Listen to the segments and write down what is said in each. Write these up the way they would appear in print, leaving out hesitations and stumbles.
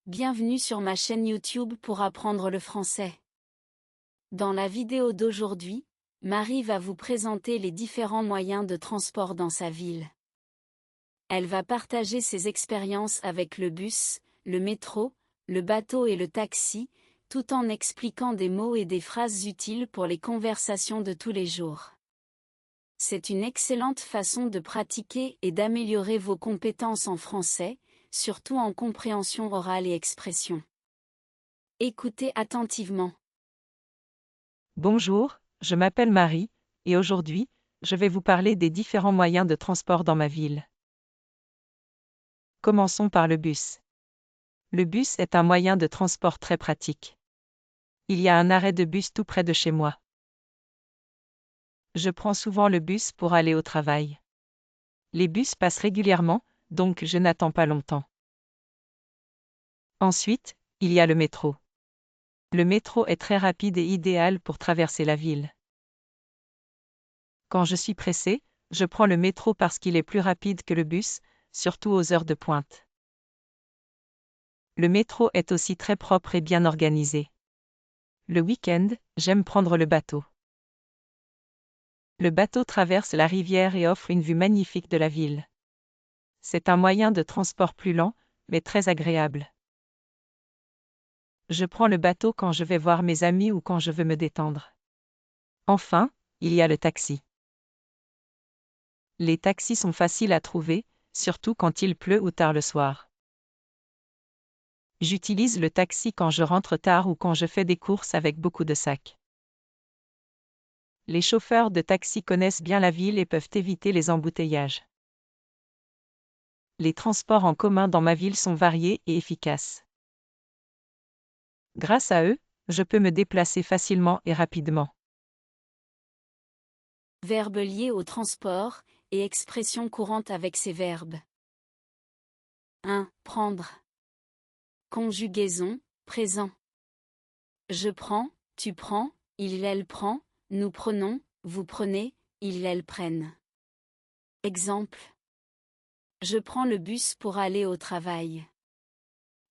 Bienvenue sur ma chaîne YouTube pour apprendre le français. Dans la vidéo d'aujourd'hui, Marie va vous présenter les différents moyens de transport dans sa ville. Elle va partager ses expériences avec le bus, le métro, le bateau et le taxi, tout en expliquant des mots et des phrases utiles pour les conversations de tous les jours. C'est une excellente façon de pratiquer et d'améliorer vos compétences en français, surtout en compréhension orale et expression. Écoutez attentivement. Bonjour, je m'appelle Marie, et aujourd'hui, je vais vous parler des différents moyens de transport dans ma ville. Commençons par le bus. Le bus est un moyen de transport très pratique. Il y a un arrêt de bus tout près de chez moi. Je prends souvent le bus pour aller au travail. Les bus passent régulièrement, donc je n'attends pas longtemps. Ensuite, il y a le métro. Le métro est très rapide et idéal pour traverser la ville. Quand je suis pressé, je prends le métro parce qu'il est plus rapide que le bus, surtout aux heures de pointe. Le métro est aussi très propre et bien organisé. Le week-end, j'aime prendre le bateau. Le bateau traverse la rivière et offre une vue magnifique de la ville. C'est un moyen de transport plus lent, mais très agréable. Je prends le bateau quand je vais voir mes amis ou quand je veux me détendre. Enfin, il y a le taxi. Les taxis sont faciles à trouver, surtout quand il pleut ou tard le soir. J'utilise le taxi quand je rentre tard ou quand je fais des courses avec beaucoup de sacs. Les chauffeurs de taxi connaissent bien la ville et peuvent éviter les embouteillages. Les transports en commun dans ma ville sont variés et efficaces. Grâce à eux, je peux me déplacer facilement et rapidement. Verbes liés au transport et expressions courantes avec ces verbes. 1. Prendre. Conjugaison, présent. Je prends, tu prends, il elle prend, nous prenons, vous prenez, ils elles prennent. Exemple. Je prends le bus pour aller au travail.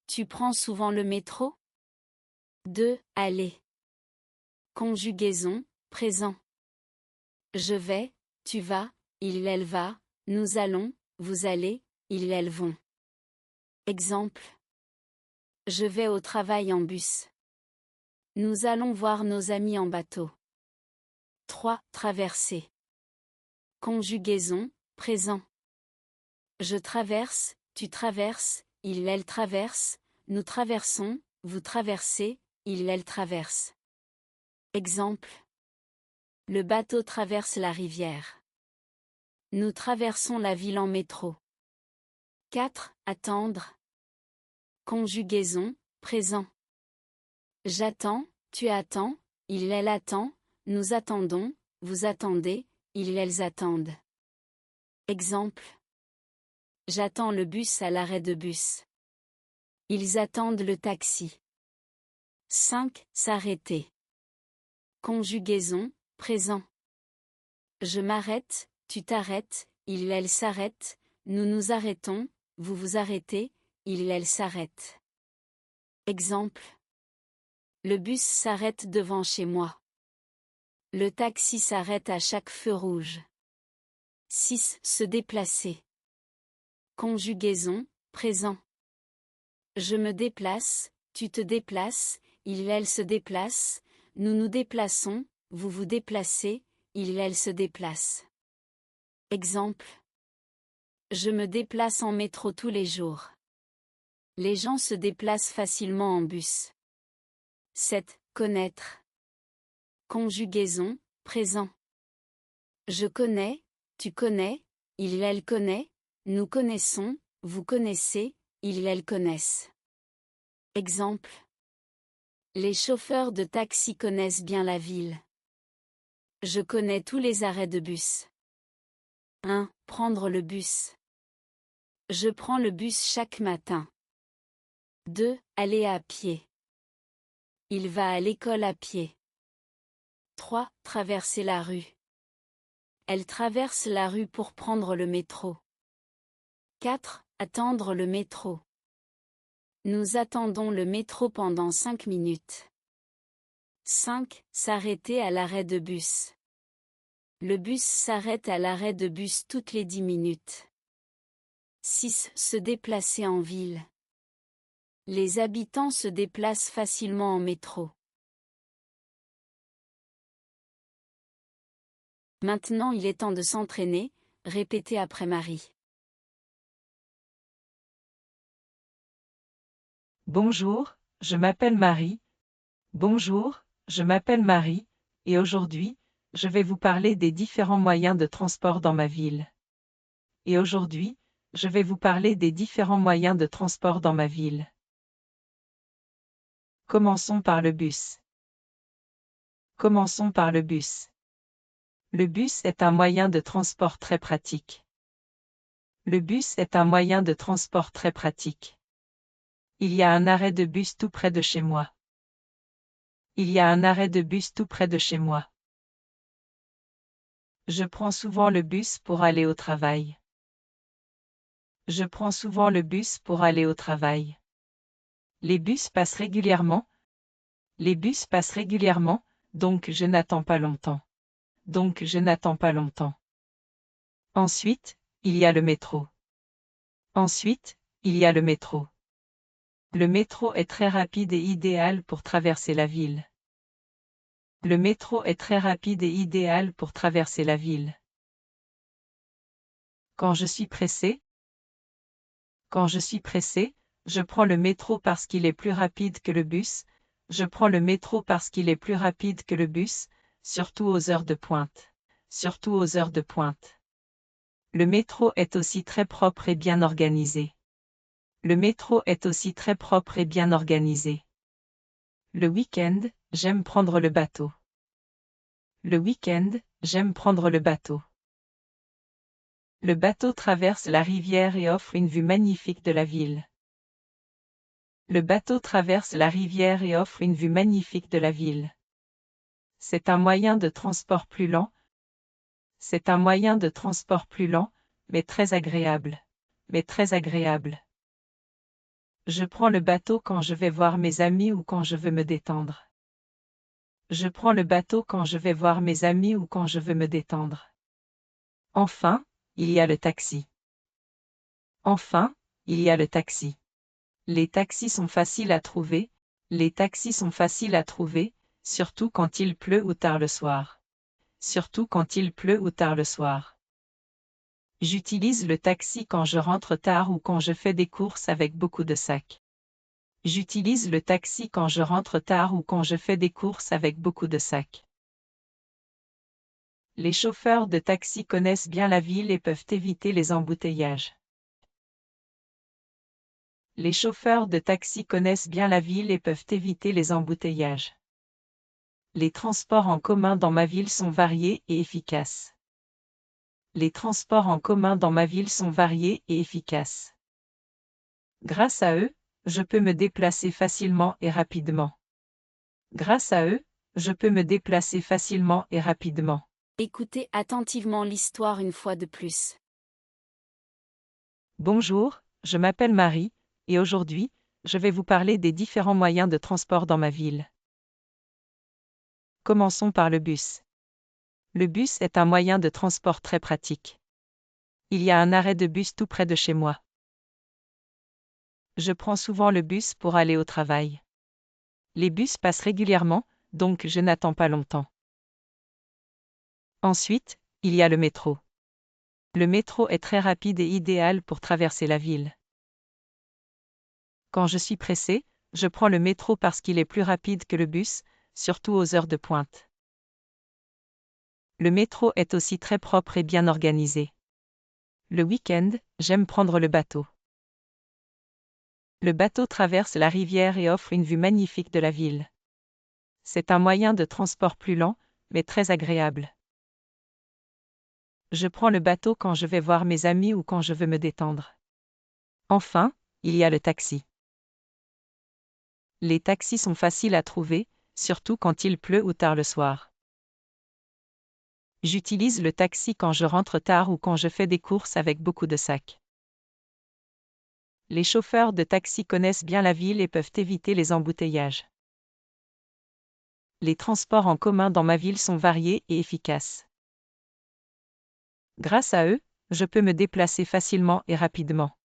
Tu prends souvent le métro? 2. Aller. Conjugaison, présent. Je vais, tu vas, il elle va, nous allons, vous allez, ils elles vont. Exemple. Je vais au travail en bus. Nous allons voir nos amis en bateau. 3. Traverser. Conjugaison, présent. Je traverse, tu traverses, il elle traverse, nous traversons, vous traversez, il elle traverse. Exemple. Le bateau traverse la rivière. Nous traversons la ville en métro. 4. Attendre. Conjugaison, présent. J'attends, tu attends, il elle attend, nous attendons, vous attendez, ils elles attendent. Exemple. J'attends le bus à l'arrêt de bus. Ils attendent le taxi. 5. S'arrêter. Conjugaison, présent. Je m'arrête, tu t'arrêtes, il elle s'arrête, nous nous arrêtons, vous vous arrêtez, il elle s'arrête. Exemple. Le bus s'arrête devant chez moi. Le taxi s'arrête à chaque feu rouge. 6. Se déplacer. Conjugaison, présent. Je me déplace, tu te déplaces, il elle se déplace, nous nous déplaçons, vous vous déplacez, il elle se déplace. Exemple. Je me déplace en métro tous les jours. Les gens se déplacent facilement en bus. 7. Connaître. Conjugaison, présent. Je connais, tu connais, il elle connaît, nous connaissons, vous connaissez, ils elles connaissent. Exemple. Les chauffeurs de taxi connaissent bien la ville. Je connais tous les arrêts de bus. 1. Prendre le bus. Je prends le bus chaque matin. 2. Aller à pied. Il va à l'école à pied. 3. Traverser la rue. Elle traverse la rue pour prendre le métro. 4. Attendre le métro. Nous attendons le métro pendant 5 minutes. 5. S'arrêter à l'arrêt de bus. Le bus s'arrête à l'arrêt de bus toutes les 10 minutes. 6. Se déplacer en ville. Les habitants se déplacent facilement en métro. Maintenant il est temps de s'entraîner, répétez après Marie. Bonjour, je m'appelle Marie. Bonjour, je m'appelle Marie, et aujourd'hui, je vais vous parler des différents moyens de transport dans ma ville. Et aujourd'hui, je vais vous parler des différents moyens de transport dans ma ville. Commençons par le bus. Commençons par le bus. Le bus est un moyen de transport très pratique. Le bus est un moyen de transport très pratique. Il y a un arrêt de bus tout près de chez moi. Il y a un arrêt de bus tout près de chez moi. Je prends souvent le bus pour aller au travail. Je prends souvent le bus pour aller au travail. Les bus passent régulièrement. Les bus passent régulièrement, donc je n'attends pas longtemps. Donc je n'attends pas longtemps. Ensuite, il y a le métro. Ensuite, il y a le métro. Le métro est très rapide et idéal pour traverser la ville. Le métro est très rapide et idéal pour traverser la ville. Quand je suis pressé, je prends le métro parce qu'il est plus rapide que le bus. Je prends le métro parce qu'il est plus rapide que le bus, surtout aux heures de pointe. Surtout aux heures de pointe. Le métro est aussi très propre et bien organisé. Le métro est aussi très propre et bien organisé. Le week-end, j'aime prendre le bateau. Le week-end, j'aime prendre le bateau. Le bateau traverse la rivière et offre une vue magnifique de la ville. Le bateau traverse la rivière et offre une vue magnifique de la ville. C'est un moyen de transport plus lent. C'est un moyen de transport plus lent, mais très agréable. Mais très agréable. Je prends le bateau quand je vais voir mes amis ou quand je veux me détendre. Je prends le bateau quand je vais voir mes amis ou quand je veux me détendre. Enfin, il y a le taxi. Enfin, il y a le taxi. Les taxis sont faciles à trouver. Les taxis sont faciles à trouver, surtout quand il pleut ou tard le soir. Surtout quand il pleut ou tard le soir. J'utilise le taxi quand je rentre tard ou quand je fais des courses avec beaucoup de sacs. J'utilise le taxi quand je rentre tard ou quand je fais des courses avec beaucoup de sacs. Les chauffeurs de taxi connaissent bien la ville et peuvent éviter les embouteillages. Les chauffeurs de taxi connaissent bien la ville et peuvent éviter les embouteillages. Les transports en commun dans ma ville sont variés et efficaces. Les transports en commun dans ma ville sont variés et efficaces. Grâce à eux, je peux me déplacer facilement et rapidement. Grâce à eux, je peux me déplacer facilement et rapidement. Écoutez attentivement l'histoire une fois de plus. Bonjour, je m'appelle Marie, et aujourd'hui, je vais vous parler des différents moyens de transport dans ma ville. Commençons par le bus. Le bus est un moyen de transport très pratique. Il y a un arrêt de bus tout près de chez moi. Je prends souvent le bus pour aller au travail. Les bus passent régulièrement, donc je n'attends pas longtemps. Ensuite, il y a le métro. Le métro est très rapide et idéal pour traverser la ville. Quand je suis pressé, je prends le métro parce qu'il est plus rapide que le bus, surtout aux heures de pointe. Le métro est aussi très propre et bien organisé. Le week-end, j'aime prendre le bateau. Le bateau traverse la rivière et offre une vue magnifique de la ville. C'est un moyen de transport plus lent, mais très agréable. Je prends le bateau quand je vais voir mes amis ou quand je veux me détendre. Enfin, il y a le taxi. Les taxis sont faciles à trouver, surtout quand il pleut ou tard le soir. J'utilise le taxi quand je rentre tard ou quand je fais des courses avec beaucoup de sacs. Les chauffeurs de taxi connaissent bien la ville et peuvent éviter les embouteillages. Les transports en commun dans ma ville sont variés et efficaces. Grâce à eux, je peux me déplacer facilement et rapidement.